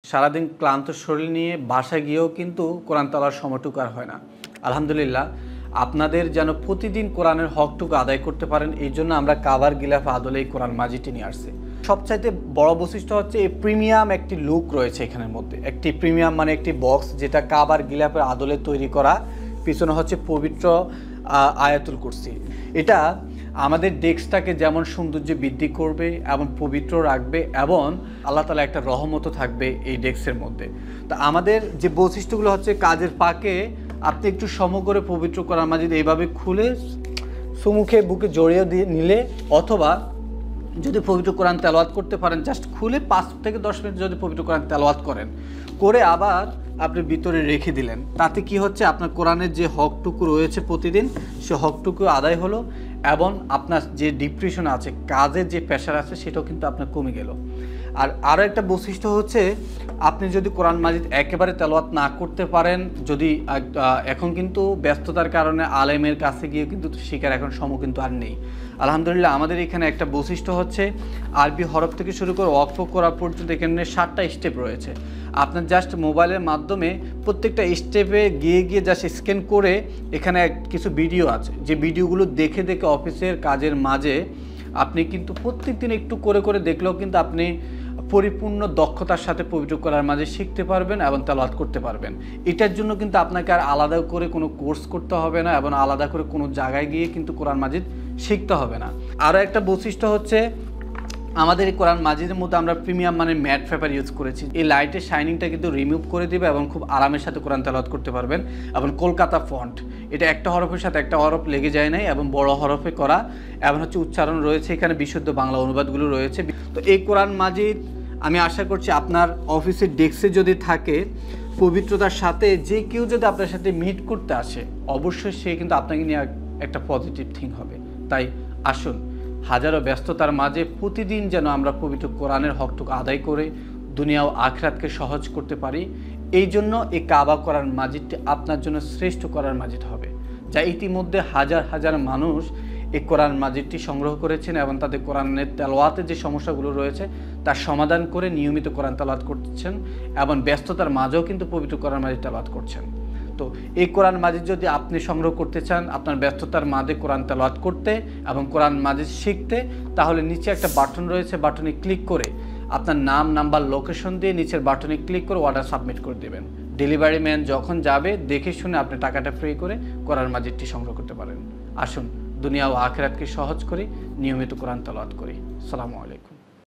সারাদিন ক্লান্ত শরীর নিয়ে বাসায় গিয়েও কিন্তু কোরআন তেলাওয়ার সময়টুকু আর হয় না। আলহামদুলিল্লাহ আপনাদের যেন প্রতিদিন কোরআনের হকটুকু আদায় করতে পারেন, এই জন্য আমরা কাভার গিলাফ আদলে এই কোরআন মাজিদটি নিয়ে আসছি। সবচাইতে বড় বৈশিষ্ট্য হচ্ছে এই প্রিমিয়াম একটি লুক রয়েছে এখানের মধ্যে। একটি প্রিমিয়াম মানে একটি বক্স যেটা কাভার গিলাফের আদলে তৈরি করা, পিছনে হচ্ছে পবিত্র আয়াতুল কুরসি। এটা আমাদের ডেস্কটাকে যেমন সৌন্দর্য বৃদ্ধি করবে এবং পবিত্র রাখবে, এবং আল্লাহ তাআলা একটা রহমতও থাকবে এই ডেস্কের মধ্যে। তো আমাদের যে বৈশিষ্ট্যগুলো হচ্ছে, কাজের পাকে আপনি একটু সম করে পবিত্র কোরআন মাজিদ এইভাবে খুলে সুমুখে বুকে জড়িয়ে দিয়ে নিলে, অথবা যদি পবিত্র কোরআন তেলাওয়াত করতে পারেন, জাস্ট খুলে 5 থেকে 10 মিনিট যদি পবিত্র কোরআন তেলাওয়াত করেন, করে আবার আপনি ভিতরে রেখে দিলেন, তাতে কি হচ্ছে আপনার কোরআনের যে হকটুকু রয়েছে প্রতিদিন, সে হকটুকু আদায় হলো, এবং আপনার যে ডিপ্রেশন আছে, কাজের যে প্রেশার আছে, সেটাও কিন্তু আপনার কমে গেল। আর আরও একটা বৈশিষ্ট্য হচ্ছে, আপনি যদি কোরআন মাজিদ একেবারে তেলাওয়াত না করতে পারেন, যদি এখন কিন্তু ব্যস্ততার কারণে আলেমের কাছে গিয়ে কিন্তু শেখার এখন সময় কিন্তু আর নেই। আলহামদুলিল্লাহ আমাদের এখানে একটা বৈশিষ্ট্য হচ্ছে, আরবি হরফ থেকে শুরু করে ওয়াকফ করা পর্যন্ত এখানে 7টা স্টেপ রয়েছে। আপনার জাস্ট মোবাইলের মাধ্যমে প্রত্যেকটা স্টেপে গিয়ে জাস্ট স্ক্যান করে, এখানে কিছু ভিডিও আছে, যে ভিডিওগুলো দেখে দেখে অফিসের কাজের মাঝে আপনি কিন্তু প্রত্যেক দিন একটু করে করে দেখলেও কিন্তু আপনি পরিপূর্ণ দক্ষতার সাথে পবিত্র কোরআন মাজিদ শিখতে পারবেন এবং তেলাওয়াত করতে পারবেন। এটার জন্য কিন্তু আপনাকে আর আলাদা করে কোনো কোর্স করতে হবে না, এবং আলাদা করে কোনো জায়গায় গিয়ে কিন্তু কোরআন মাজিদ শিখতে হবে না। আরও একটা বৈশিষ্ট্য হচ্ছে, আমাদের এই কোরআন মাজিদের মধ্যে আমরা প্রিমিয়াম মানে ম্যাট পেপার ইউজ করেছি। এই লাইটের শাইনিংটা কিন্তু রিমুভ করে দিবে, এবং খুব আরামের সাথে কোরআন তেলাওয়াত করতে পারবেন। এবং কলকাতা ফন্ট, এটা একটা হরফের সাথে একটা হরফ লেগে যায় নাই, এবং বড় হরফে করা, এবং হচ্ছে উচ্চারণ রয়েছে, এখানে বিশুদ্ধ বাংলা অনুবাদগুলো রয়েছে। তো এই কোরআন মাজিদ আমি আশা করছি আপনার অফিসের ডেস্কে যদি থাকে, পবিত্রতার সাথে যে কেউ যদি আপনার সাথে মিট করতে আসে, অবশ্যই সে কিন্তু আপনাকে নিয়ে একটা পজিটিভ থিং হবে। তাই আসুন, হাজারো ব্যস্ততার মাঝে প্রতিদিন যেন আমরা পবিত্র কোরআনের হকটুকু আদায় করে দুনিয়া ও আখিরাতকে সহজ করতে পারি। এই জন্য এই কাবা কোরআন মাজিদটি আপনার জন্য শ্রেষ্ঠ কোরআন মাজিদ হবে, যা ইতিমধ্যে হাজার হাজার মানুষ এই কোরআন মাজিদটি সংগ্রহ করেছেন, এবং তাদের কোরআনের তেলাওয়াতের যে সমস্যাগুলো রয়েছে তার সমাধান করে নিয়মিত কোরআন তেলাওয়াত করছেন, এবং ব্যস্ততার মাঝেও কিন্তু পবিত্র কোরআন মাজিদ তেলাওয়াত করছেন। তো এই কোরআন মাজিদ যদি আপনি সংগ্রহ করতে চান, আপনার ব্যস্ততার মাঝে কোরআন তেলাওয়াত করতে এবং কোরআন মাজিদ শিখতে, তাহলে নিচে একটা বাটন রয়েছে, বাটনে ক্লিক করে আপনার নাম, নাম্বার, লোকেশন দিয়ে নিচের বাটনে ক্লিক করে অর্ডার সাবমিট করে দেবেন। ডেলিভারি ম্যান যখন যাবে, দেখে শুনে আপনি টাকাটা পে করে কোরআন মাজিদটি সংগ্রহ করতে পারেন। আসুন, দুনিয়া ও আখিরাতকে সহজ করি, নিয়মিত কোরআন তেলাওয়াত করি। আসসালামু আলাইকুম।